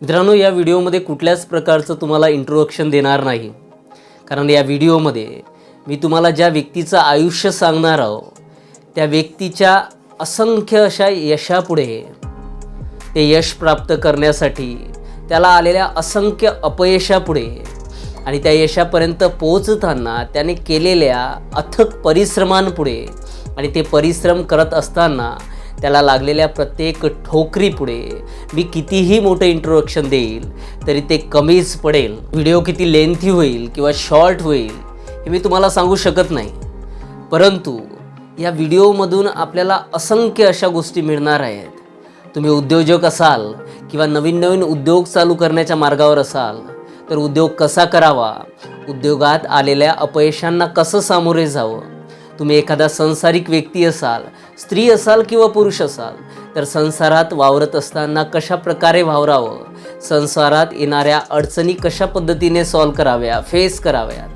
मित्रांनो, या व्हिडिओमध्ये कुठल्याच प्रकारचं तुम्हाला इंट्रोडक्शन देणार नाही, कारण या व्हिडिओमध्ये मी तुम्हाला ज्या व्यक्तीचं आयुष्य सांगणार आहो त्या व्यक्तीच्या असंख्य अशा यशापुढे, ते यश प्राप्त करण्यासाठी त्याला आलेल्या असंख्य अपयशापुढे आणि त्या यशापर्यंत पोहोचताना त्याने केलेल्या अथक परिश्रमांपुढे आणि ते परिश्रम करत असताना त्याला लागलेल्या प्रत्येक ठोकरीपुढे मी कितीही मोठं इंट्रोडक्शन देईल तरी ते कमीच पडेल. व्हिडिओ किती लेंथी होईल किंवा शॉर्ट होईल हे मी तुम्हाला सांगू शकत नाही, परंतु या व्हिडिओमधून आपल्याला असंख्य अशा गोष्टी मिळणार आहेत. तुम्ही उद्योजक असाल किंवा नवीन नवीन उद्योग चालू करण्याच्या मार्गावर असाल तर उद्योग कसा करावा, उद्योगात आलेल्या अपयशांना कसं सामोरे जावं, तुम्ही एखादा संसारिक व्यक्ती असाल, स्त्री असाल किंवा पुरुष असाल तर संसारात वावरत असताना कशा प्रकारे वावरावं, संसारात येणाऱ्या अडचणी कशा पद्धतीने सॉल्व कराव्या, फेस कराव्या,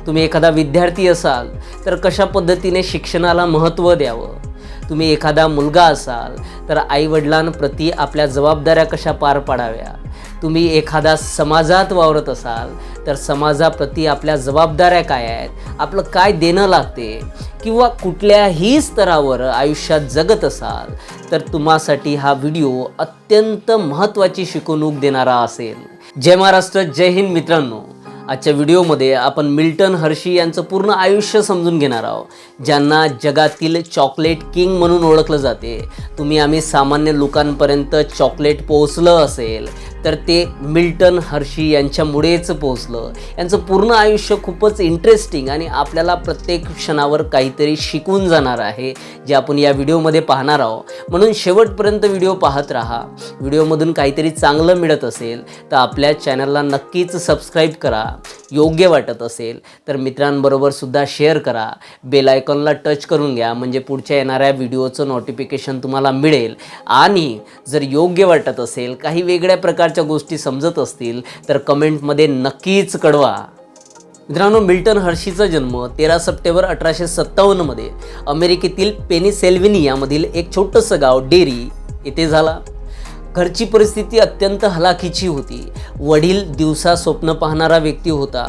तुम्ही एखादा विद्यार्थी असाल तर कशा पद्धतीने शिक्षणाला महत्त्व द्यावं, तुम्ही एखादा मुलगा असाल तर आईवडिलांप्रती आपल्या जबाबदाऱ्या कशा पार पाडाव्या, तुम्ही एखादा समाजात वावरत असाल तर समाजाप्रती आपल्या जबाबदाऱ्या काय आहेत, आपलं काय देणं लागते, किंवा कुठल्याही स्तरावर आयुष्यात जगत असाल तर तुम्हासाठी हा व्हिडिओ अत्यंत महत्त्वाची शिकवणूक देणारा असेल. जय महाराष्ट्र, जय हिंद. मित्रांनो, आजच्या व्हिडिओमध्ये आपण मिल्टन हर्शी यांचं पूर्ण आयुष्य समजून घेणार आहोत, ज्यांना जगातील चॉकलेट किंग म्हणून ओळखलं जाते. आम्ही सामान्य लोकांपर्यंत चॉकलेट पोहोचलं असेल तर ते मिल्टन हर्शी यांच्यामुळेच पोहोचलं. यांचं पूर्ण आयुष्य खूपच इंटरेस्टिंग आणि आपल्याला प्रत्येक क्षणावर काहीतरी शिकून जाणार आहे, जे आपण या व्हिडिओमध्ये पाहणार आहोत. म्हणून शेवटपर्यंत व्हिडिओ पाहत राहा. व्हिडिओमधून काहीतरी चांगलं मिळत असेल तर आपल्या चॅनलला नक्कीच सबस्क्राईब करा. योग्य वाटत असेल तर मित्रांबरोबर सुद्धा शेअर करा. बेल आयकॉनला टच करून घ्या, म्हणजे पुढच्या येणाऱ्या व्हिडिओचं नोटिफिकेशन तुम्हाला मिळेल. आणि जर योग्य वाटत असेल, काही वेगळ्या प्रकारच्या गोष्टी समजत असतील तर कमेंटमध्ये नक्कीच कळवा. मित्रांनो, मिल्टन हर्शीचा जन्म 13 सप्टेंबर 1857 मध्ये अमेरिकेतील पेनिसिल्व्हेनियामधील एक छोटंसं गाव डेरी येथे झाला. घरची परिस्थिती अत्यंत हलाखीची होती. वडील दिवसा स्वप्न पाहणारा व्यक्ती होता,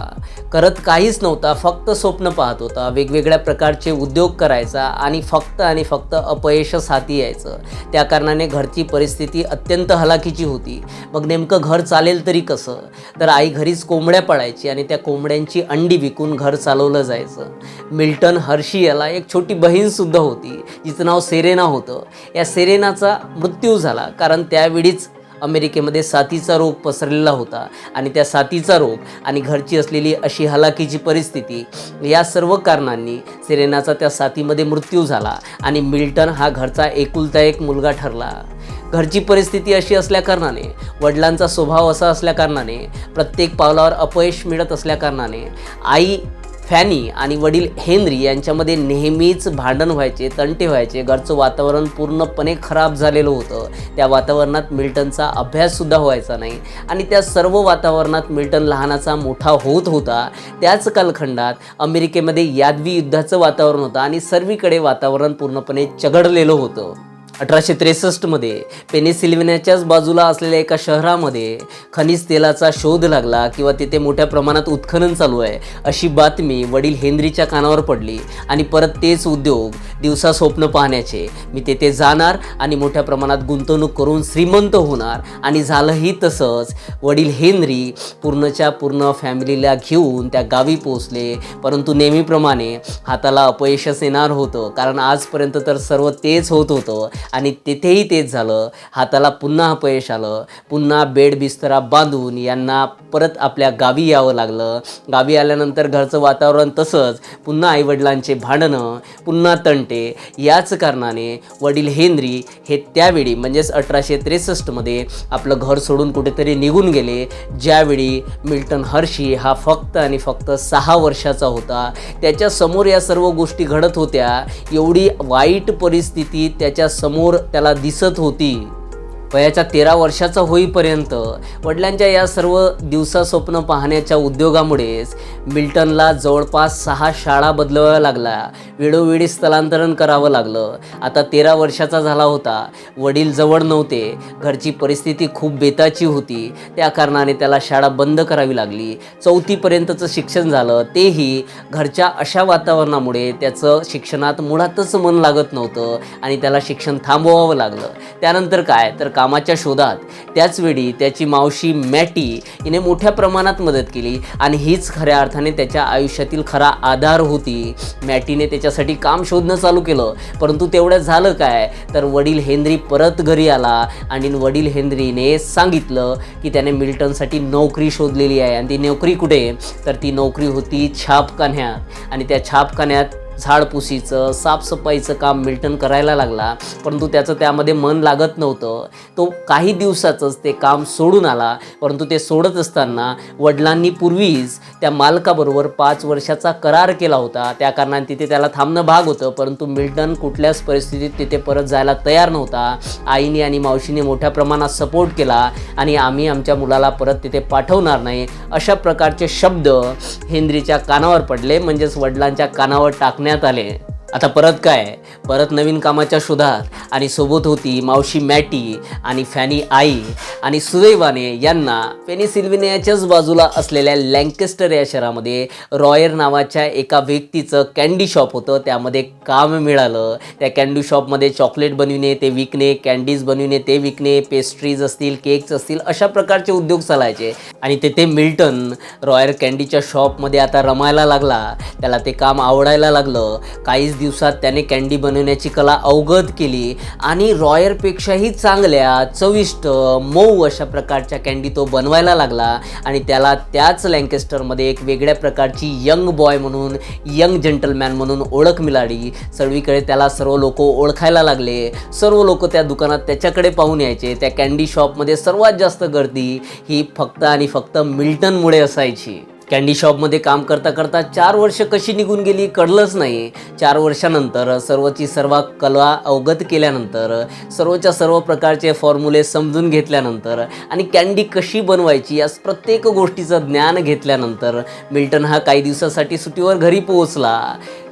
करत काहीच नव्हता, फक्त स्वप्न पाहत होता. वेगवेगळ्या प्रकारचे उद्योग करायचा आणि फक्त अपयशच हाती यायचं. त्या कारणाने घरची परिस्थिती अत्यंत हलाखीची होती. मग नेमकं घर चालेल तरी कसं? तर आई घरीच कोंबड्या पाळायची आणि त्या कोंबड्यांची अंडी विकून घर चालवलं जायचं. मिल्टन हर्शी याला एक छोटी बहीणसुद्धा होती, जिचं नाव सेरेना होतं. या सेरेनाचा मृत्यू झाला कारण त्यावेळीच अमेरिकेमध्ये साथीचा रोग पसरलेला होता आणि त्या साथीचा रोग आणि घरची असलेली अशी हलाखीची परिस्थिती, या सर्व कारणांनी सेरेनाचा त्या साथीमध्ये मृत्यू झाला आणि मिल्टन हा घरचा एकुलता एक मुलगा ठरला. घरची परिस्थिती अशी असल्याकारणाने, वडिलांचा स्वभाव असा असल्याकारणाने, प्रत्येक पावलावर अपयश मिळत असल्याकारणाने आई फॅनी आणि वडील हेनरी यांच्यामध्ये नेहमीच भांडण व्हायचे, तंटे व्हायचे. घरचं वातावरण पूर्णपणे खराब झालेलं होतं. त्या वातावरणात मिल्टनचा अभ्याससुद्धा व्हायचा नाही आणि त्या सर्व वातावरणात मिल्टन लहानाचा मोठा होत होता. त्याच कालखंडात अमेरिकेमध्ये यादवी युद्धाचं वातावरण होतं आणि सर्वीकडे वातावरण पूर्णपणे चघळलेलं होतं. 1863 मध्ये पेनिसिल्व्हेनियाच्याच बाजूला असलेल्या एका शहरामध्ये खनिज तेलाचा शोध लागला किंवा तिथे मोठ्या प्रमाणात उत्खनन चालू आहे अशी बातमी वडील हेनरीच्या कानावर पडली आणि परत तेच उद्योग, दिवसा स्वप्न पाहण्याचे. मी तेथे जाणार आणि मोठ्या प्रमाणात गुंतवणूक करून श्रीमंत होणार. आणि झालंही तसंच. वडील हेनरी पूर्णच्या पूर्ण फॅमिलीला घेऊन त्या गावी पोहोचले, परंतु नेहमीप्रमाणे हाताला अपयशच येणार होतं, कारण आजपर्यंत तर सर्व तेच होत होतं आणि तेथेही तेच झालं. हाताला पुन्हा अपयश आलं. पुन्हा बेड बिस्तरा बांधून यांना परत आपल्या गावी यावं लागलं. गावी आल्यानंतर घरचं वातावरण तसंच, पुन्हा आईवडिलांचे भांडणं, पुन्हा तंटे. याच कारणाने वडील हेनरी हे त्यावेळी म्हणजेच 1863 मध्ये आपलं घर सोडून कुठेतरी निघून गेले, ज्यावेळी मिल्टन हर्शी हा फक्त आणि फक्त 6 वर्षाचा होता. त्याच्यासमोर या सर्व गोष्टी घडत होत्या. एवढी वाईट परिस्थिती त्याच्या समोर त्याला दिसत होती. वयाच्या 13 वर्षाचा होईपर्यंत वडिलांच्या या सर्व दिवसा स्वप्न पाहण्याच्या उद्योगामुळेच मिल्टनला जवळपास 6 शाळा बदलाव्या लागल्या, वेळोवेळी स्थलांतरण करावं लागलं. आता 13 वर्षाचा झाला होता, वडील जवळ नव्हते, घरची परिस्थिती खूप बेताची होती, त्या कारणाने त्याला शाळा बंद करावी लागली. 4थीपर्यंतचं शिक्षण झालं, तेही घरच्या अशा वातावरणामुळे त्याचं शिक्षणात मुळातच मन लागत नव्हतं आणि त्याला शिक्षण थांबवावं लागलं. त्यानंतर काय तर कामाच्या शोधात त्याचवेळी त्याची मावशी मॅटी हिने मोठ्या प्रमाणात मदत केली आणि हीच खऱ्या अर्थाने त्याच्या आयुष्यातील खरा आधार होती. मॅटीने त्याच्यासाठी काम शोधणं चालू केलं, परंतु तेवढं झालं काय तर वडील हेनरी परत घरी आला आणि वडील हेनरीने सांगितलं की त्याने मिल्टनसाठी नोकरी शोधलेली आहे. आणि ती नोकरी कुठे तर ती नोकरी होती छापखान्यात. आणि त्या छापखान्यात झाडपुसीचं साफसफाईचं काम मिल्टन करायला लागला, परंतु त्याचं त्यामध्ये मन लागत नव्हतं. तो काही दिवसाचंच ते काम सोडून आला, परंतु ते सोडत असताना वडिलांनी पूर्वीच त्या मालकाबरोबर 5 वर्षाचा करार केला होता, त्या कारणाने तिथे त्याला थांबणं भाग होतं. परंतु मिल्टन कुठल्याच परिस्थितीत तिथे परत जायला तयार नव्हता. आईने आणि मावशीने मोठ्या प्रमाणात सपोर्ट केला आणि आम्ही आमच्या मुलाला परत तिथे पाठवणार नाही अशा प्रकारचे शब्द हेनरीच्या कानावर पडले, म्हणजेच वडिलांच्या कानावर टाकण्यात आले. आता परत नवीन कामाच्या शोधात आणि सोबत होती मावशी मॅटी आणि फॅनी आई. आणि सुदैवाने यांना पेनिसिल्व्हेनियाच्याच बाजूला असलेल्या लँकेस्टर या शहरामध्ये रॉयर नावाच्या एका व्यक्तीचं कॅन्डी शॉप होतं, त्यामध्ये काम मिळालं. त्या कॅन्डी शॉपमध्ये चॉकलेट बनविणे ते विकणे, कॅन्डीज बनविणे ते विकणे, पेस्ट्रीज असतील, केक्स असतील, अशा प्रकारचे उद्योग चालायचे. आणि तेथे मिल्टन रॉयर कॅन्डीच्या शॉपमध्ये आता रमायला लागला. त्याला ते काम आवडायला लागलं. काहीच दिवसात त्याने कॅन्डी बनवण्याची कला अवगत केली आणि रॉयरपेक्षाही चांगल्या, चविष्ट, मऊ अशा प्रकारच्या कॅन्डी तो बनवायला लागला. आणि त्याला त्याच लँकेस्टरमध्ये एक वेगळ्या प्रकारची यंग बॉय म्हणून, यंग जेंटलमॅन म्हणून ओळख मिळाली. सर्वीकडे त्याला सर्व लोक ओळखायला लागले. सर्व लोक त्या दुकानात त्याच्याकडे पाहून यायचे. त्या कॅन्डी शॉपमध्ये सर्वात जास्त गर्दी ही फक्त आणि फक्त मिल्टनमुळे असायची. कॅन्डी शॉपमध्ये काम करता करता 4 वर्ष कशी निघून गेली कळलंच नाही. 4 वर्षानंतर सर्वची सर्व कला अवगत केल्यानंतर, सर्वच्या सर्व प्रकारचे फॉर्म्युले समजून घेतल्यानंतर आणि कॅन्डी कशी बनवायची या प्रत्येक गोष्टीचं ज्ञान घेतल्यानंतर मिल्टन हा काही दिवसासाठी सुट्टीवर घरी पोहोचला,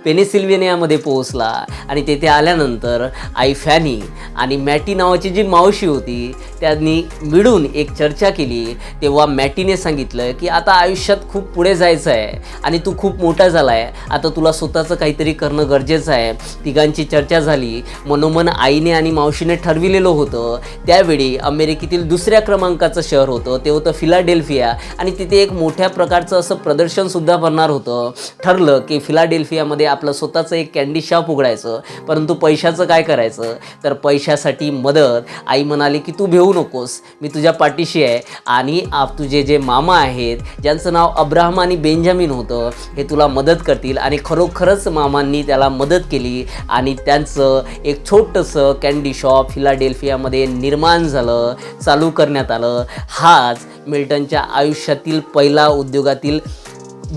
पेनिसिल्व्हेनियामध्ये पोहोचला. आणि तेथे आल्यानंतर आई फॅनी आणि मॅटी नावाची जी मावशी होती त्यांनी मिळून एक चर्चा केली. तेव्हा मॅटीने सांगितलं की आता आयुष्यात खूप पुढे जायचं आहे आणि तू खूप मोठा झाला आहे, आता तुला स्वतःचं काहीतरी करणं गरजेचं आहे. तिघांची चर्चा झाली. मनोमन आईने आणि मावशीने ठरविलेलं होतं. त्यावेळी अमेरिकेतील 2ऱ्या क्रमांकाचं शहर होतं, ते होतं फिलाडेल्फिया. आणि तिथे एक मोठ्या प्रकारचं असं प्रदर्शनसुद्धा भरणार होतं. ठरलं की फिलाडेल्फियामध्ये आपलं स्वतःचं एक कॅन्डी शॉप उघडायचं. परंतु पैशाचं काय करायचं तर पैशासाठी मदत. आई म्हणाली की तू भेऊ नकोस, मी तुझ्या पाठीशी आहे आणि तुझे जे मामा आहेत ज्यांचं नाव अब्राहम आणि बेंजामिन होतं हे तुला मदत करतील. आणि खरोखरच मामांनी त्याला मदत केली आणि त्यांचं एक छोटंसं कॅन्डी शॉप फिलाडेल्फियामध्ये निर्माण झालं, चालू करण्यात आलं. हाच मिल्टनच्या आयुष्यातील पहिला उद्योगातील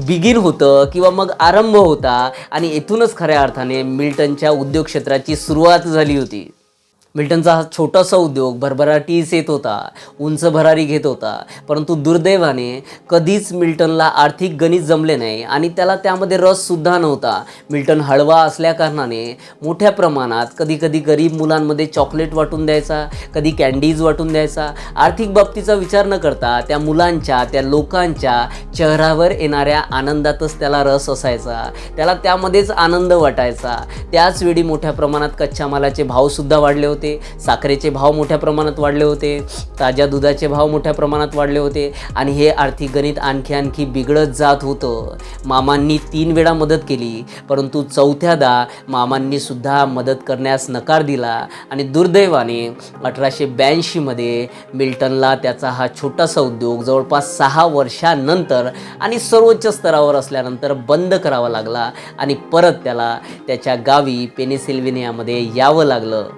बिगिन होतं किंवा मग आरंभ होता. आणि येथूनच खऱ्या अर्थाने मिल्टनच्या उद्योग क्षेत्राची सुरुवात झाली होती. मिल्टनचा हा छोटासा उद्योग भरभराटीस येत होता, उंच भरारी घेत होता, परंतु दुर्दैवाने कधीच मिल्टनला आर्थिक गणित जमले नाही आणि त्याला त्यामध्ये रससुद्धा नव्हता. मिल्टन हळवा असल्याकारणाने मोठ्या प्रमाणात कधी गरीब मुलांमध्ये चॉकलेट वाटून द्यायचा, कधी कॅन्डीज वाटून द्यायचा. आर्थिक बाबतीचा विचार न करता त्या मुलांच्या, त्या लोकांच्या चेहऱ्यावर येणाऱ्या आनंदातच त्याला रस असायचा, त्याला त्यामध्येच आनंद वाटायचा. त्याचवेळी मोठ्या प्रमाणात कच्च्या मालाचे भावसुद्धा वाढले होते, साखरेचे भाव मोठ्या प्रमाणात वाढले होते, ताज्या दुधाचे भाव मोठ्या प्रमाणात वाढले होते आणि हे आर्थिक गणित आणखी बिघडत जात होतं. मामांनी 3 वेळा मदत केली, परंतु 4थ्यादा मामांनी सुद्धा मदत करण्यास नकार दिला आणि दुर्दैवाने 1882मध्ये मिल्टनला त्याचा हा छोटासा उद्योग जवळपास 6 वर्षानंतर आणि सर्वोच्च स्तरावर असल्यानंतर बंद करावा लागला आणि परत त्याला त्याच्या गावी पेनिसिल्व्हेनियामध्ये यावं लागलं.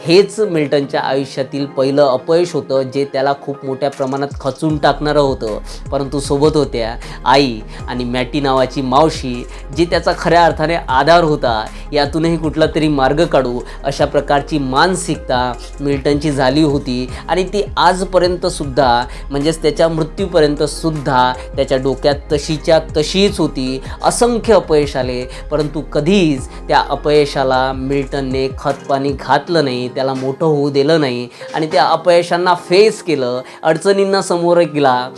हेच मिल्टनच्या आयुष्यातील पहिलं अपयश होतं, जे त्याला खूप मोठ्या प्रमाणात खचून टाकणारं होतं. परंतु सोबत होत्या आई आणि मॅटी नावाची मावशी, जी त्याचा खऱ्या अर्थाने आधार होता. यातूनही कुठला तरी मार्ग काढू अशा प्रकारची मानसिकता मिल्टनची झाली होती आणि ती आजपर्यंतसुद्धा, म्हणजेच त्याच्या मृत्यूपर्यंतसुद्धा त्याच्या डोक्यात तशीच्या तशीच होती. असंख्य अपयश आले, परंतु कधीच त्या अपयशाला मिल्टनने खतपाणी घातलं नाही, त्याला मोठं होऊ दिलं नाही आणि त्या अपयशांना फेस केलं, अडचणींना समोर गेला.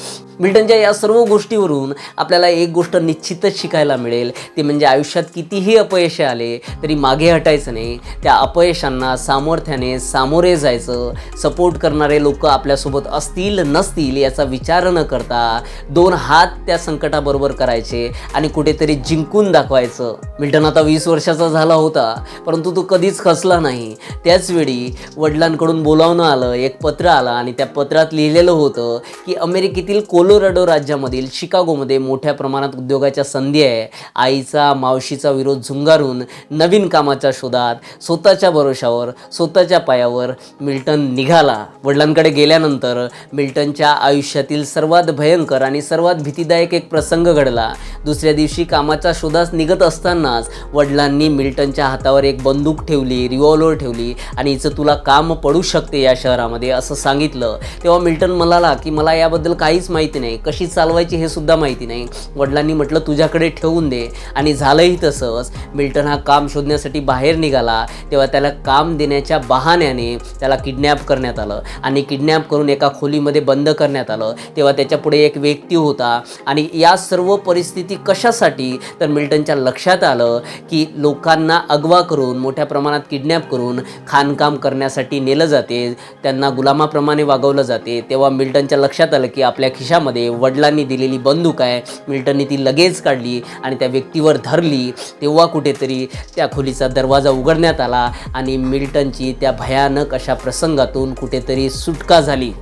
मिल्टनच्या या सर्व गोष्टीवरून आपल्याला एक गोष्ट निश्चितच शिकायला मिळेल, ते म्हणजे आयुष्यात कितीही अपयश आले तरी मागे हटायचं नाही. त्या अपयशांना सामर्थ्याने सामोरे जायचं. सपोर्ट करणारे लोक आपल्यासोबत असतील नसतील याचा विचार न करता 2 हात त्या संकटाबरोबर करायचे आणि कुठेतरी जिंकून दाखवायचं. मिल्टन आता 20 वर्षाचा झाला होता, परंतु तो कधीच खचला नाही. त्याचवेळी वडिलांकडून बोलावणं आलं, एक पत्र आलं आणि त्या पत्रात लिहिलेलं होतं की अमेरिकेतील कोलोराडो राज्यामधील शिकागोमध्ये मोठ्या प्रमाणात उद्योगाच्या संधी आहे. आईचा मावशीचा विरोध झुंगारून नवीन कामाच्या शोधात स्वतःच्या भरोशावर स्वतःच्या पायावर मिल्टन निघाला. वडिलांकडे गेल्यानंतर मिल्टनच्या आयुष्यातील सर्वात भयंकर आणि सर्वात भीतीदायक एक प्रसंग घडला. दुसऱ्या दिवशी कामाच्या शोधास निघत असतानाच वडिलांनी मिल्टनच्या हातावर एक बंदूक ठेवली, रिव्हॉल्वर ठेवली आणि हिचं तुला काम पडू शकते या शहरामध्ये असं सांगितलं. तेव्हा मिल्टन म्हणाला की मला याबद्दल काहीच माहिती नाही, कशी चालवायची हे सुद्धा माहिती नाही. वडिलांनी म्हटलं तुझ्याकडे ठेवून दे आणि झालंही तसंच. मिल्टन हा काम शोधण्यासाठी बाहेर निघाला. तेव्हा त्याला काम देण्याच्या बहाण्याने त्याला किडनॅप करण्यात आलं आणि किडनॅप करून एका खोलीमध्ये बंद करण्यात आलं. तेव्हा त्याच्यापुढे एक व्यक्ती होता आणि या सर्व परिस्थिती कशासाठी तर मिल्टनच्या लक्षात आलं की लोकांना अगवा करून मोठ्या प्रमाणात किडनॅप करून खाणकाम करण्यासाठी नेलं जाते, त्यांना गुलामाप्रमाणे वागवलं जाते. तेव्हा मिल्टनच्या लक्षात आलं की आपल्या खिशामध्ये वडिलांनी दिलेली बंदूक आहे. मिल्टनने ती लगेच काढली आणि त्या व्यक्तीवर धरली. तेव्हा कुठेतरी त्या खोलीचा दरवाजा उघडण्यात आला आणि मिल्टनची त्या भयानक अशा प्रसंगातून कुठेतरी सुटका झाली.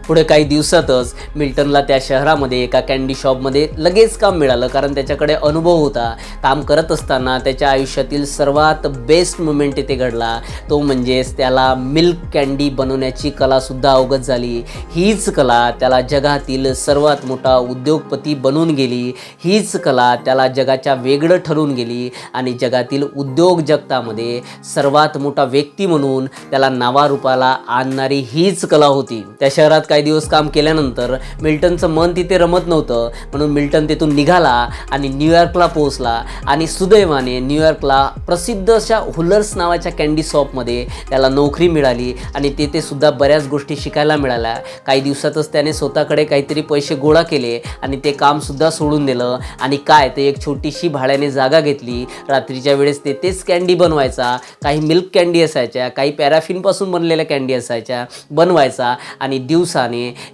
पुढे काही दिवसातच मिल्टनला त्या शहरामध्ये एका कॅन्डी शॉपमध्ये लगेच काम मिळालं, कारण त्याच्याकडे अनुभव होता. काम करत असताना त्याच्या आयुष्यातील सर्वात बेस्ट मुमेंट इथे घडला, तो म्हणजेच त्याला मिल्क कॅन्डी बनवण्याची कलासुद्धा अवगत झाली. हीच कला त्याला जगातील सर्वात मोठा उद्योगपती बनवून गेली. हीच कला त्याला जगाच्या वेगळं ठरवून गेली आणि जगातील उद्योग जगतामध्ये सर्वात मोठा व्यक्ती म्हणून त्याला नावारूपाला आणणारी हीच कला होती. त्या शहरात काही दिवस काम केल्यानंतर मिल्टनचं मन तिथे रमत नव्हतं, म्हणून मिल्टन तिथून निघाला आणि न्यूयॉर्कला पोहोचला आणि सुदैवाने न्यूयॉर्कला प्रसिद्ध अशा हुलर्स नावाच्या कॅन्डी शॉपमध्ये त्याला नोकरी मिळाली आणि तेथे सुद्धा बऱ्याच गोष्टी शिकायला मिळाल्या. काही दिवसातच त्याने स्वतःकडे काहीतरी पैसे गोळा केले आणि ते कामसुद्धा सोडून दिलं आणि काय ते एक छोटीशी भाड्याने जागा घेतली. रात्रीच्या वेळेस तेच कॅन्डी बनवायचा. काही मिल्क कॅन्डी असायच्या, काही पॅराफिनपासून बनलेल्या कॅन्डी असायच्या, बनवायचा आणि दिवसाने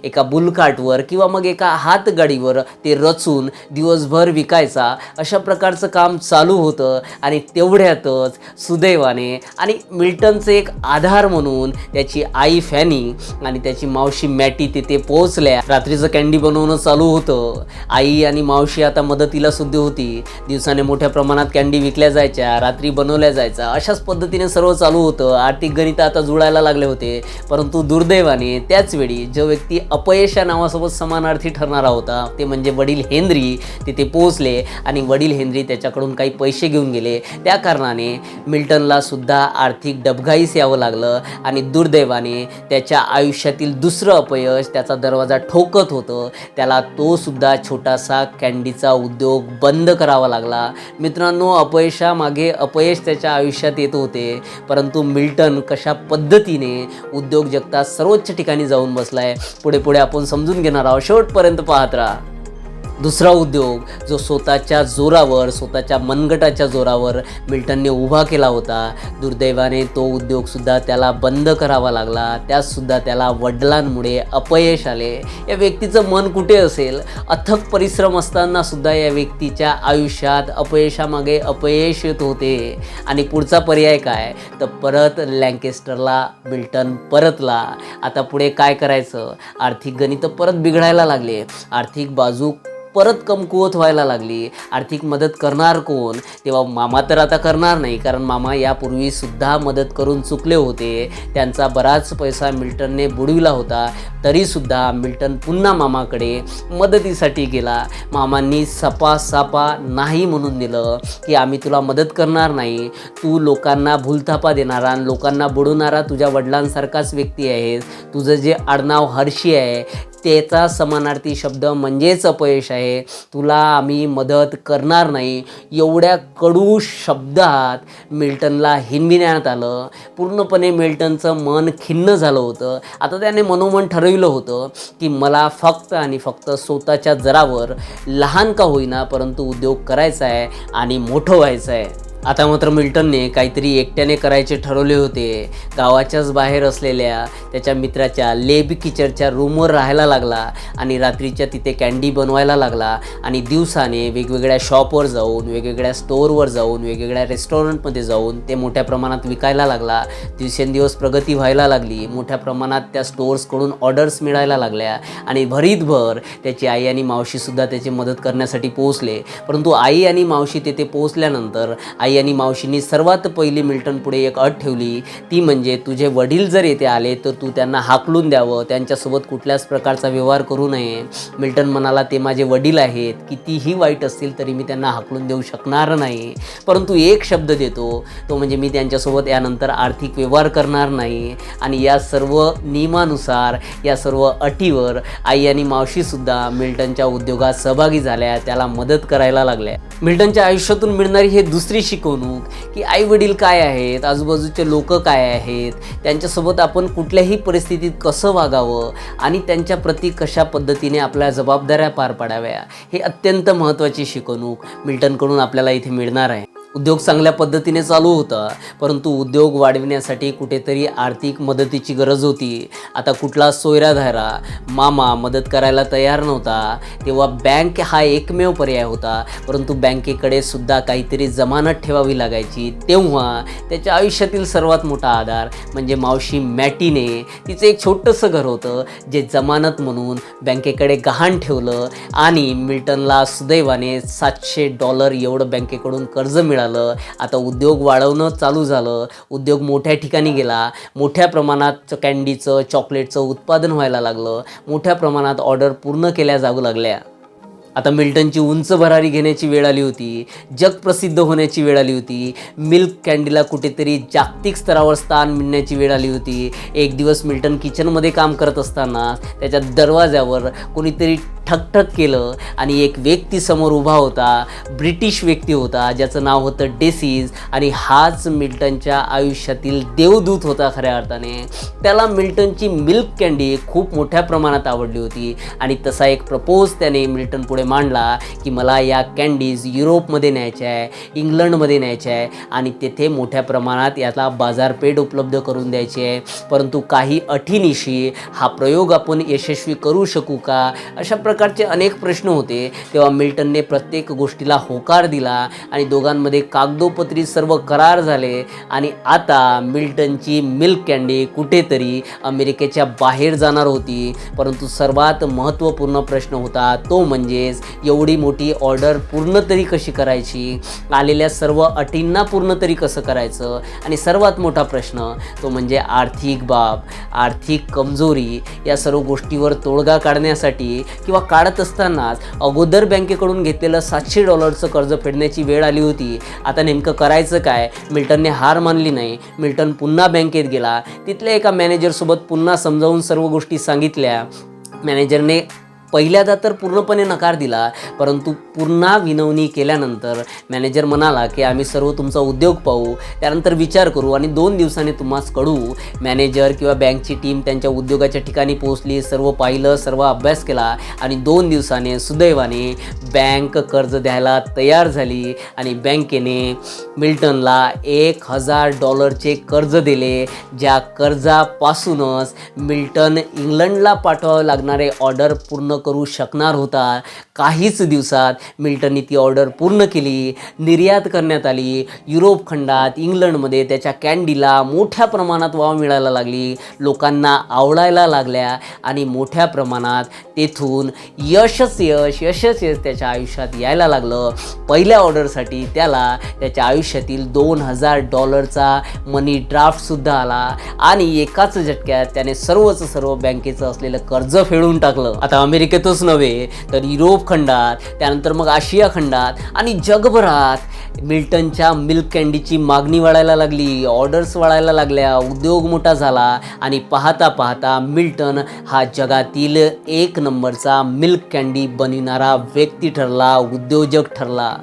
एका बुलकार्टवर किंवा मग एका हातगाडीवर ते रचून दिवसभर विकायचा. अशा प्रकारचं काम चालू होतं आणि तेवढ्यातच सुदैवाने आणि मिल्टनचे एक आधार म्हणून त्याची आई फॅनी आणि त्याची मावशी मॅटी तिथे पोहोचल्या. रात्रीचं कॅन्डी बनवणं चालू होतं. आई आणि मावशी आता मदतीला सुद्धा होती. दिवसाने मोठ्या प्रमाणात कॅन्डी विकल्या जायच्या, रात्री बनवल्या जायच्या. अशाच पद्धतीने सर्व चालू होतं. आर्थिक गणित आता जुळायला लागले होते. परंतु दुर्दैवाने त्याच वेळी जो व्यक्ती अपयश या नावासोबत समानार्थी ठरणारा होता, ते म्हणजे वडील हेनरी तिथे पोहोचले आणि वडील हेनरी त्याच्याकडून काही पैसे घेऊन गेले. त्या कारणाने मिल्टनला सुद्धा आर्थिक डबघाईस यावं लागलं आणि दुर्दैवाने त्याच्या आयुष्यातील दुसरं अपयश त्याचा दरवाजा ठोकत होतं. त्याला तो सुद्धा छोटासा कॅन्डीचा उद्योग बंद करावा लागला. मित्रांनो, अपयशामागे अपयश त्याच्या आयुष्यात येत होते, परंतु मिल्टन कशा पद्धतीने उद्योग जगतात सर्वोच्च ठिकाणी जाऊन बसलाय, पुढे पुढे आपण समजून घेणार आहोत. शेवटपर्यंत पाहत राहा. दुसरा उद्योग जो स्वतःच्या जोरावर, स्वतःच्या मनगटाच्या जोरावर मिल्टनने उभा केला होता, दुर्दैवाने तो उद्योगसुद्धा त्याला बंद करावा लागला. त्यातसुद्धा त्याला वडिलांमुळे अपयश आले. या व्यक्तीचं मन कुठे असेल? अथक परिश्रम असतानासुद्धा या व्यक्तीच्या आयुष्यात अपयशामागे अपयश येत होते आणि पुढचा पर्याय काय तर परत लँकेस्टरला मिल्टन परतला. आता पुढे काय करायचं? आर्थिक गणितं परत बिघडायला लागले. आर्थिक बाजू परत कमकुवत व्हायला लागली. आर्थिक मदत करणार कोण? तेव्हा मामा तर आता करणार नाही, कारण मामा यापूर्वीसुद्धा मदत करून चुकले होते. त्यांचा बराच पैसा मिल्टनने बुडविला होता. तरीसुद्धा मिल्टन पुन्हा मामाकडे मदतीसाठी गेला. मामांनी सपासापा नाही म्हणून दिलं की आम्ही तुला मदत करणार नाही. तू लोकांना भूलथापा देणारा आणि लोकांना बुडवणारा तुझ्या वडिलांसारखाच व्यक्ती आहेस. तुझं जे आडनाव हर्षी आहे त्याचा समानार्थी शब्द म्हणजेच अपयश आहे. तुला आम्ही मदत करणार नाही. एवढ्या कडू शब्दात मिल्टनला हिणविण्यात आलं. पूर्णपणे मिल्टनचं मन खिन्न झालं होतं. आता त्याने मनोमन ठरविलं होतं की मला फक्त आणि फक्त स्वतःच्या जरावर लहान का होईना परंतु उद्योग करायचा आहे आणि मोठं व्हायचं आहे. आता मात्र मिल्टनने काहीतरी एकट्याने करायचे ठरवले होते. गावाच्याच बाहेर असलेल्या त्याच्या मित्राच्या लेब किचरच्या रूमवर राहायला लागला आणि रात्रीच्या तिथे कँडी बनवायला लागला आणि दिवसाने वेगवेगळ्या शॉपवर जाऊन, वेगवेगळ्या स्टोअरवर जाऊन, वेगवेगळ्या रेस्टॉरंटमध्ये जाऊन ते मोठ्या प्रमाणात विकायला लागला. दिवसेंदिवस प्रगती व्हायला लागली. मोठ्या प्रमाणात त्या स्टोअर्सकडून ऑर्डर्स मिळायला लागल्या आणि भरीतभर त्याची आई आणि मावशीसुद्धा त्याची मदत करण्यासाठी पोहोचले. परंतु आई आणि मावशी तेथे पोहोचल्यानंतर आई आणि मावशींनी सर्वात पहिली मिल्टन पुढे एक अट ठेवली. ती म्हणजे तुझे वडील जर येथे आले तर तू त्यांना हाकलून द्यावं, त्यांच्यासोबत कुठल्याच प्रकारचा व्यवहार करू नये. मिल्टन म्हणाला, ते माझे वडील आहेत, कितीही वाईट असतील तरी मी त्यांना हाकलून देऊ शकणार नाही. परंतु एक शब्द देतो, तो म्हणजे मी त्यांच्यासोबत यानंतर आर्थिक व्यवहार करणार नाही. आणि या सर्व नियमानुसार, या सर्व अटीवर आई आणि मावशीसुद्धा मिल्टनच्या उद्योगात सहभागी झाल्या, त्याला मदत करायला लागल्या. मिल्टनच्या आयुष्यातून मिळणारी हे दुसरी शिकवणूक की आई वडील काय आहेत, आजूबाजूचे लोक काय आहेत, त्यांच्यासोबत आपण कुठल्याही परिस्थितीत कसं वागावं आणि त्यांच्या प्रती कशा पद्धतीने आपल्या जबाबदाऱ्या पार पाडाव्या, हे अत्यंत महत्त्वाची शिकवणूक मिल्टनकडून आपल्याला इथे मिळणार आहे. उद्योग चांगल्या पद्धतीने चालू होता, परंतु उद्योग वाढविण्यासाठी कुठेतरी आर्थिक मदतीची गरज होती. आता कुठला सोयराधारा मामा मदत करायला तयार नव्हता. तेव्हा बँक हा एकमेव पर्याय होता, परंतु बँकेकडे सुद्धा काहीतरी जमानत ठेवावी लागायची. तेव्हा त्याच्या आयुष्यातील सर्वात मोठा आधार म्हणजे मावशी मॅटीने तिचं एक छोटंसं घर होतं जे जमानत म्हणून बँकेकडे गहाण ठेवलं आणि मिल्टनला सुदैवाने $700 एवढं बँकेकडून कर्ज मिळालं. आता उद्योग वाढवणं चालू झालं. उद्योग मोठ्या ठिकाणी गेला. मोठ्या प्रमाणात कँडीचं, चॉकलेटचं उत्पादन व्हायला लागलं. मोठ्या प्रमाणात ऑर्डर पूर्ण केल्या जाऊ लागल्या. आता मिल्टनची उंच भरारी घेण्याची वेळ आली होती. जगप्रसिद्ध होण्याची वेळ आली होती. मिल्क कँडीला कुठेतरी जागतिक स्तरावर स्थान मिळण्याची वेळ आली होती. एक दिवस मिल्टन किचनमध्ये काम करत असताना त्याच्या दरवाजावर कोणीतरी ठकठक केलं आणि एक व्यक्ती समोर उभा होता. ब्रिटिश व्यक्ती होता ज्याचं नाव होतं डेसीज आणि हाच मिल्टनच्या आयुष्यातील देवदूत होता खऱ्या अर्थाने. त्याला मिल्टनची मिल्क कँडी खूप मोठ्या प्रमाणात आवडली होती आणि तसा एक प्रपोज त्याने मिल्टन पुढे मांडला की मला या कँडीज युरोपमध्ये न्यायच्या आहे, इंग्लंडमध्ये न्यायच्या आहे आणि तेथे मोठ्या प्रमाणात याला बाजारपेठ उपलब्ध करून द्यायची आहे. परंतु काही अटीनिशी हा प्रयोग आपण यशस्वी करू शकू का, अशा प्रकारचे अनेक प्रश्न होते. तेव्हा मिल्टनने प्रत्येक गोष्टीला होकार दिला आणि दोघांमध्ये कागदोपत्री सर्व करार झाले आणि आता मिल्टनची मिल्क कँडी कुठेतरी अमेरिकेच्या बाहेर जाणार होती. परंतु सर्वात महत्त्वपूर्ण प्रश्न होता तो म्हणजेच एवढी मोठी ऑर्डर पूर्ण तरी कशी करायची, आलेल्या सर्व अटींना पूर्ण तरी कसं करायचं आणि सर्वात मोठा प्रश्न तो म्हणजे आर्थिक बाब, आर्थिक कमजोरी. या सर्व गोष्टीवर तोडगा काढण्यासाठी किंवा काढत असतानाच अगोदर बँकेकडून घेतलेलं $700 कर्ज फेडण्याची वेळ आली होती. आता नेमकं करायचं काय? मिल्टनने हार मानली नाही. मिल्टन पुन्हा बँकेत गेला. तिथल्या एका मॅनेजरसोबत पुन्हा समजावून सर्व गोष्टी सांगितल्या. मॅनेजरने पहिल्यांदा तर पूर्णपणे नकार दिला, परंतु पुन्हा विनवणी केल्यानंतर मॅनेजर म्हणाला की आम्ही सर्व तुमचा उद्योग पाहू, त्यानंतर विचार करू आणि 2 दिवसांनी तुम्हास कळू. मॅनेजर किंवा बँकची टीम त्यांच्या उद्योगाच्या ठिकाणी पोहोचली. सर्व पाहिलं, सर्व अभ्यास केला आणि 2 दिवसाने सुदैवाने बँक कर्ज द्यायला तयार झाली आणि बँकेने मिल्टनला $1000 कर्ज दिले. ज्या कर्जापासूनच मिल्टन इंग्लंडला पाठवावे लागणारे ऑर्डर पूर्ण पूर्ण करू शकणार होता. काहीच दिवसात मिल्टनने ती ऑर्डर पूर्ण केली, निर्यात करण्यात आली. युरोप खंडात, इंग्लंडमध्ये त्याच्या कँडीला मोठ्या प्रमाणात वाव मिळायला लागली, लोकांना आवडायला लागल्या आणि मोठ्या प्रमाणात तेथून यशच त्याच्या आयुष्यात यायला लागलं. पहिल्या ऑर्डरसाठी त्याला त्याच्या आयुष्यातील $2000 मनी ड्राफ्टसुद्धा आला आणि एकाच झटक्यात त्याने सर्व बँकेचं असलेलं कर्ज फेडून टाकलं. आता अमेरिकेतच नव्हे तर युरोप खंडात, त्यानंतर मग आशिया खंडात आणि जगभरात मिल्टनच्या मिल्क कँडीची मागणी वाढायला लागली, ऑर्डर्स वाढायला लागल्या, उद्योग मोठा झाला आणि पाहता पाहता मिल्टन हा जगातील 1 नंबरचा मिल्क कँडी बनविणारा व्यक्ती ठरला, उद्योजक ठरला.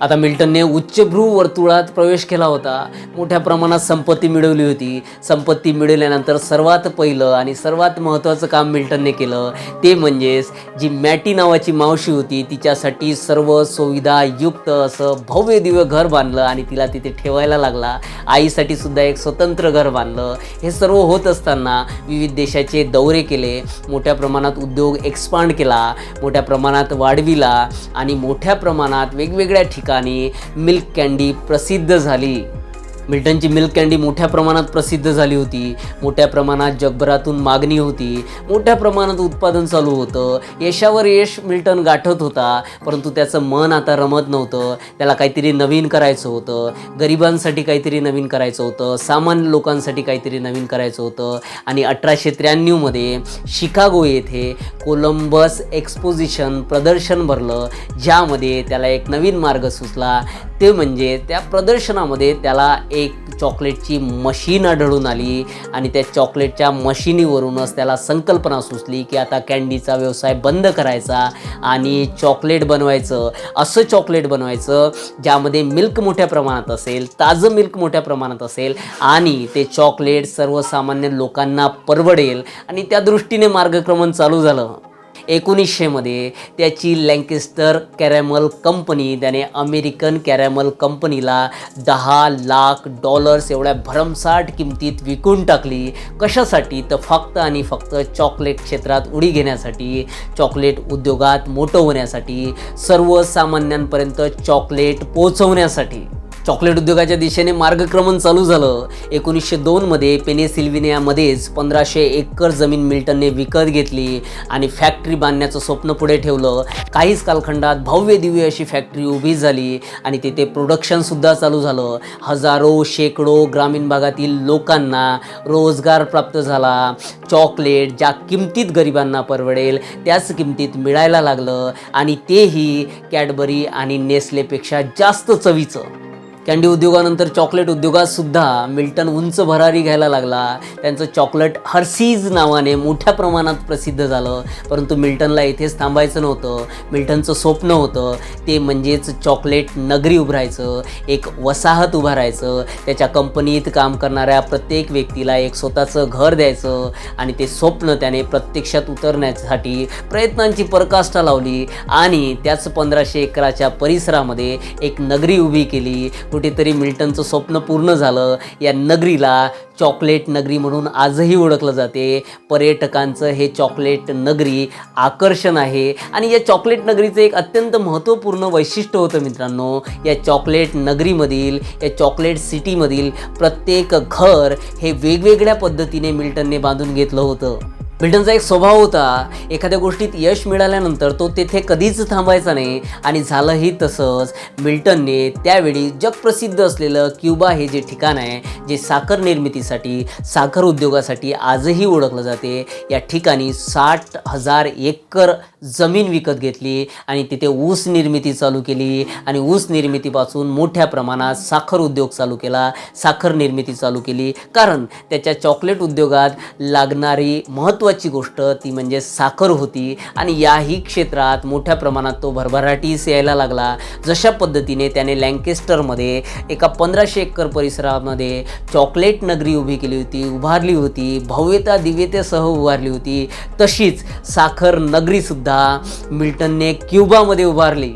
आता मिल्टनने उच्चभ्रू वर्तुळात प्रवेश केला होता, मोठ्या प्रमाणात संपत्ती मिळवली होती. संपत्ती मिळवल्यानंतर सर्वात पहिलं आणि सर्वात महत्त्वाचं काम मिल्टनने केलं ते म्हणजेच जी मॅटी नावाची मावशी होती तिच्यासाठी सर्व सुविधायुक्त असं भव्य दिव्य घर बांधलं आणि तिला तिथे ठेवायला लागला. आईसाठी सुद्धा एक स्वतंत्र घर बांधलं. हे सर्व होत असताना विविध देशाचे दौरे केले, मोठ्या प्रमाणात उद्योग एक्सपांड केला, मोठ्या प्रमाणात वाढविला आणि मोठ्या प्रमाणात वेगवेगळ्या ठिकाणी मिल्क कँडी प्रसिद्ध झाली. मिल्टनची मिल्क कँडी मोठ्या प्रमाणात प्रसिद्ध झाली होती, मोठ्या प्रमाणात जगभरातून मागणी होती, मोठ्या प्रमाणात उत्पादन चालू होतं. यशावर यश मिल्टन गाठत होता, परंतु त्याचं मन आता रमत नव्हतं. त्याला काहीतरी नवीन करायचं होतं, गरिबांसाठी काहीतरी नवीन करायचं होतं, सामान्य लोकांसाठी काहीतरी नवीन करायचं होतं. आणि 1893 शिकागो येथे कोलंबस एक्सपोजिशन प्रदर्शन भरलं, ज्यामध्ये त्याला एक नवीन मार्ग सुचला. ते म्हणजे त्या प्रदर्शनामध्ये त्याला एक चॉकलेटची मशीन आढळून आली आणि त्या चॉकलेटच्या मशिनीवरूनच त्याला संकल्पना सुचली की आता कँडीचा व्यवसाय बंद करायचा आणि चॉकलेट बनवायचं. असं चॉकलेट बनवायचं ज्यामध्ये मिल्क मोठ्या प्रमाणात असेल, ताजं मिल्क मोठ्या प्रमाणात असेल आणि ते चॉकलेट सर्वसामान्य लोकांना परवडेल. आणि त्या दृष्टीने मार्गक्रमण चालू झालं. 1900 त्याची लँकेस्टर कॅरॅमल कंपनी, त्याने अमेरिकन कॅरॅमल कंपनीला $10,00,000 एवढ्या भरमसाठ किमतीत विकून टाकली. कशासाठी? तर फक्त आणि फक्त चॉकलेट क्षेत्रात उडी घेण्यासाठी, चॉकलेट उद्योगात मोठं होण्यासाठी, सर्वसामान्यांपर्यंत चॉकलेट पोहोचवण्यासाठी. चॉकलेट उद्योगाच्या दिशेने मार्गक्रमण चालू झालं. 1902 पेनिसिल्व्हेनियामध्येच 1500 एकर जमीन मिल्टनने विकत घेतली आणि फॅक्टरी बांधण्याचं स्वप्न पुढे ठेवलं. काहीच कालखंडात भव्य दिव्य अशी फॅक्टरी उभी झाली आणि तिथे प्रोडक्शनसुद्धा चालू झालं. शेकडो ग्रामीण भागातील लोकांना रोजगार प्राप्त झाला. चॉकलेट ज्या किमतीत गरिबांना परवडेल त्याच किमतीत मिळायला लागलं आणि तेही कॅडबरी आणि नेस्लेपेक्षा जास्त चवीचं. कँडी उद्योगानंतर चॉकलेट उद्योगात सुद्धा मिल्टन उंच भरारी घ्यायला लागला. त्यांचं चॉकलेट हर्सीज नावाने मोठ्या प्रमाणात प्रसिद्ध झालं. परंतु मिल्टनला इथेच थांबायचं नव्हतं. मिल्टनचं स्वप्न होतं ते म्हणजेच चॉकलेट नगरी उभारायचं, एक वसाहत उभारायचं, त्याच्या कंपनीत काम करणाऱ्या प्रत्येक व्यक्तीला एक स्वतःचं घर द्यायचं आणि ते स्वप्न त्याने प्रत्यक्षात उतरण्यासाठी प्रयत्नांची पराकाष्ठा लावली आणि त्याच 1500 एकराच्या परिसरामध्ये एक नगरी उभी केली. कुठेतरी मिल्टनचं स्वप्न पूर्ण झालं. या नगरीला चॉकलेट नगरी म्हणून आजही ओळखलं जाते. पर्यटकांचं हे चॉकलेट नगरी आकर्षण आहे आणि या चॉकलेट नगरीचं एक अत्यंत महत्त्वपूर्ण वैशिष्ट्य होतं मित्रांनो. या चॉकलेट नगरीमधील, या चॉकलेट सिटीमधील प्रत्येक घर हे वेगवेगळ्या पद्धतीने मिल्टनने बांधून घेतलं होतं. मिल्टनचा एक स्वभाव होता, एखाद्या गोष्टीत यश मिळाल्यानंतर तो तेथे कधीच थांबायचा नाही आणि झालंही तसंच. मिल्टनने त्यावेळी जगप्रसिद्ध असलेलं क्युबा हे जे ठिकाण आहे, जे साखर निर्मितीसाठी, साखर उद्योगासाठी आजही ओळखलं जाते, या ठिकाणी 60,000 एकर जमीन विकत घेतली आणि तिथे ऊस निर्मिती चालू केली आणि ऊस निर्मितीपासून मोठ्या प्रमाणात साखर उद्योग चालू केला, साखर निर्मिती चालू केली. कारण त्याच्या चॉकलेट उद्योगात लागणारी महत्त्वाची गोष्ट ती म्हणजे साखर होती आणि याही क्षेत्रात मोठ्या प्रमाणात तो भरभराटीस यायला लागला. जशा पद्धतीने त्याने लँकेस्टरमध्ये एका 1500 एकर परिसरामध्ये चॉकलेट नगरी उभारली होती, भव्यता दिव्यतेसह उभारली होती, तशीच साखर नगरीसुद्धा मिल्टनने क्युबामध्ये उभारली.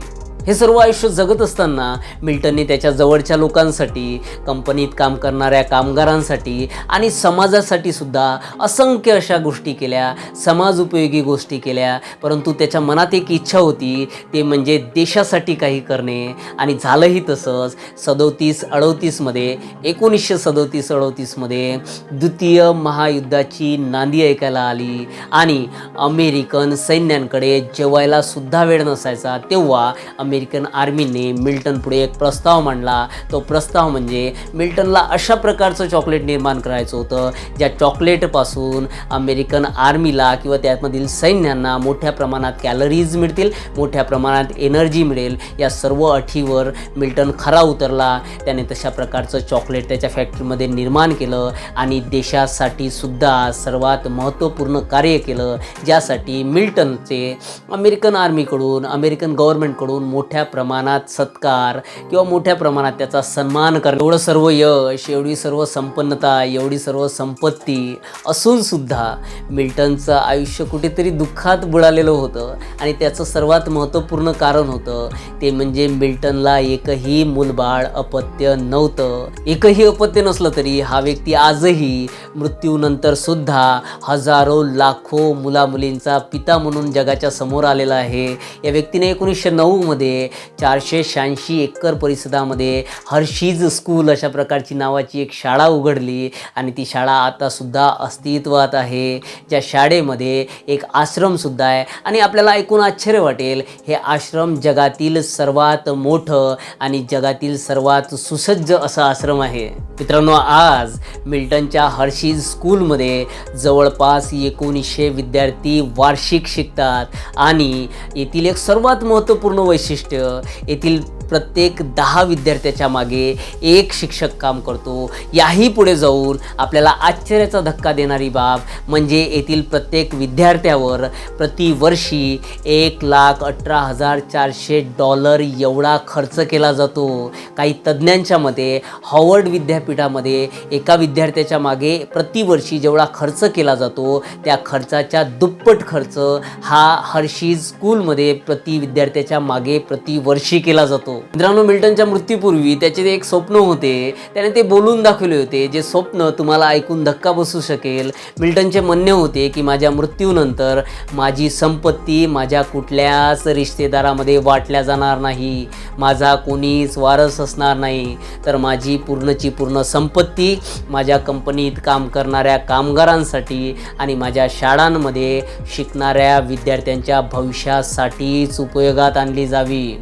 हे सर्व आयुष्य जगत असताना मिल्टनने त्याच्या जवळच्या लोकांसाठी, कंपनीत काम करणाऱ्या कामगारांसाठी आणि समाजासाठी सुद्धा असंख्य अशा गोष्टी केल्या, समाज उपयोगी गोष्टी केल्या. परंतु त्याच्या मनात एक इच्छा होती, ते म्हणजे देशासाठी काही करणे. आणि झालंही तसंच. 1937-38मध्ये द्वितीय महायुद्धाची नांदी ऐकायला आली आणि अमेरिकन सैन्यांकडे जेवायला सुद्धा वेळ नसायचा. तेव्हा अमेरिकन आर्मीने मिल्टन पुढे एक प्रस्ताव मांडला. तो प्रस्ताव म्हणजे मिल्टनला अशा प्रकारचं चॉकलेट निर्माण करायचं होतं, ज्या चॉकलेटपासून अमेरिकन आर्मीला किंवा त्यामधील सैन्यांना मोठ्या प्रमाणात कॅलरीज मिळतील, मोठ्या प्रमाणात एनर्जी मिळेल. या सर्व अटीवर मिल्टन खरा उतरला. त्याने तशा प्रकारचं चॉकलेट त्याच्या फॅक्टरीमध्ये निर्माण केलं आणि देशासाठी सुद्धा सर्वात महत्त्वपूर्ण कार्य केलं, ज्यासाठी मिल्टनचे अमेरिकन आर्मीकडून, अमेरिकन गव्हर्नमेंटकडून मोठ्या प्रमाणात सत्कार किंवा मोठ्या प्रमाणात त्याचा सन्मान करणं. एवढं सर्व यश, एवढी सर्व संपन्नता, एवढी सर्व संपत्ती असूनसुद्धा मिल्टनचं आयुष्य कुठेतरी दुःखात बुडालेलं होतं. आणि त्याचं सर्वात महत्त्वपूर्ण कारण होतं ते म्हणजे मिल्टनला एकही मूलबाळ अपत्य नव्हतं. एकही अपत्य नसलं तरी हा व्यक्ती आजही मृत्यूनंतर सुद्धा हजारो लाखो मुलामुलींचा पिता म्हणून जगाच्या समोर आलेला आहे. या व्यक्तीने 1909मध्ये 486 एकर परिसरामध्ये हर्षीज स्कूल अशा प्रकारची नावाची एक शाळा उघडली आणि ती शाळा आतासुद्धा अस्तित्वात आहे. ज्या शाळेमध्ये एक आश्रमसुद्धा आहे. आणि आपल्याला ऐकून आश्चर्य वाटेल, हे आश्रम जगातील सर्वात मोठं आणि जगातील सर्वात सुसज्ज असं आश्रम आहे. मित्रांनो, आज मिल्टनच्या हर्षीज स्कूलमध्ये जवळपास 1900 विद्यार्थी वार्षिक शिकतात. आणि येथील एक सर्वात महत्त्वपूर्ण वैशिष्ट्य, येथील प्रत्येक 10 विद्यार्थ्याच्या मागे एक शिक्षक काम करतो. याही पुढे जाऊन आपल्याला आश्चर्याचा धक्का देणारी बाब म्हणजे येथील प्रत्येक विद्यार्थ्यावर प्रतिवर्षी $1,18,400 एवढा खर्च केला जातो. काही तज्ज्ञांच्या मते हॉवर्ड विद्यापीठामध्ये एका विद्यार्थ्याच्या मागे प्रतिवर्षी जेवढा खर्च केला जातो, त्या खर्चाच्या दुप्पट खर्च हा हर्षीज स्कूलमध्ये प्रति विद्यार्थ्याच्या मागे प्रतिवर्षी केला जातो. मित्रांनो, मिल्टनच्या मृत्यूपूर्वी त्याचे एक स्वप्न होते. त्याने ते बोलून दाखवले होते. जे स्वप्न तुम्हाला ऐकून धक्का बसू शकेल. मिल्टनचे म्हणणे होते की माझ्या मृत्यूनंतर माझी संपत्ती माझ्या कुठल्याच रिश्तेदारामध्ये वाटल्या जाणार नाही, माझा कोणीच वारस असणार नाही, तर माझी पूर्णची पूर्ण संपत्ती माझ्या कंपनीत काम करणाऱ्या कामगारांसाठी आणि माझ्या शाळांमध्ये शिकणाऱ्या विद्यार्थ्यांच्या भविष्यासाठीच उपयोगात आणली जावी.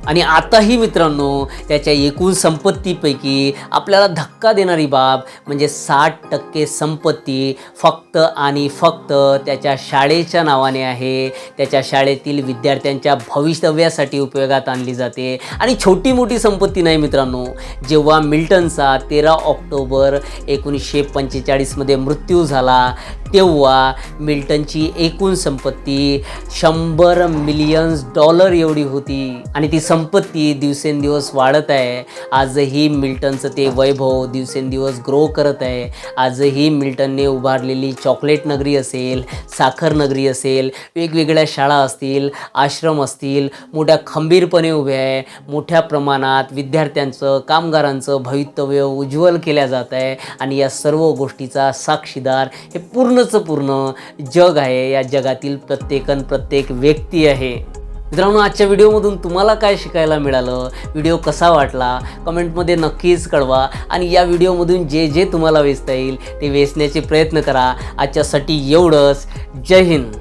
आणि आताही मित्रांनो, त्याच्या एकूण संपत्तीपैकी आपल्याला धक्का देणारी बाब म्हणजे 60% संपत्ती फक्त आणि फक्त त्याच्या शाळेच्या नावाने आहे. त्याच्या शाळेतील विद्यार्थ्यांच्या भवितव्यासाठी उपयोगात आणली जाते. आणि छोटी मोठी संपत्ती नाही मित्रांनो. जेव्हा मिल्टनचा 13 ऑक्टोबर 1945मध्ये मृत्यू झाला, तेव्हा मिल्टनची एकूण संपत्ती $100 मिलियन एवढी होती. आणि ती संपत्ती दिवसेंदिवस वाढत आहे. आजही मिल्टनचं ते वैभव दिवसेंदिवस ग्रो करत आहे. आजही मिल्टनने उभारलेली चॉकलेट नगरी असेल, साखर नगरी असेल, वेगवेगळ्या शाळा असतील, आश्रम असतील, मोठ्या खंबीरपणे उभे आहे. मोठ्या प्रमाणात विद्यार्थ्यांचं, कामगारांचं भवितव्य उज्ज्वल केल्या जात आहे. आणि या सर्व गोष्टीचा साक्षीदार हे पूर्ण जग आहे. या जगातील प्रत्येक व्यक्ती आहे. मित्रांनो, आजच्या व्हिडिओमधून तुम्हाला काय शिकायला मिळालं, व्हिडिओ कसा वाटला कमेंटमध्ये नक्कीच कळवा. आणि या व्हिडिओमधून जे जे तुम्हाला वेचता येईल ते वेचण्याचे प्रयत्न करा. आजच्यासाठी एवढंच. जय हिंद.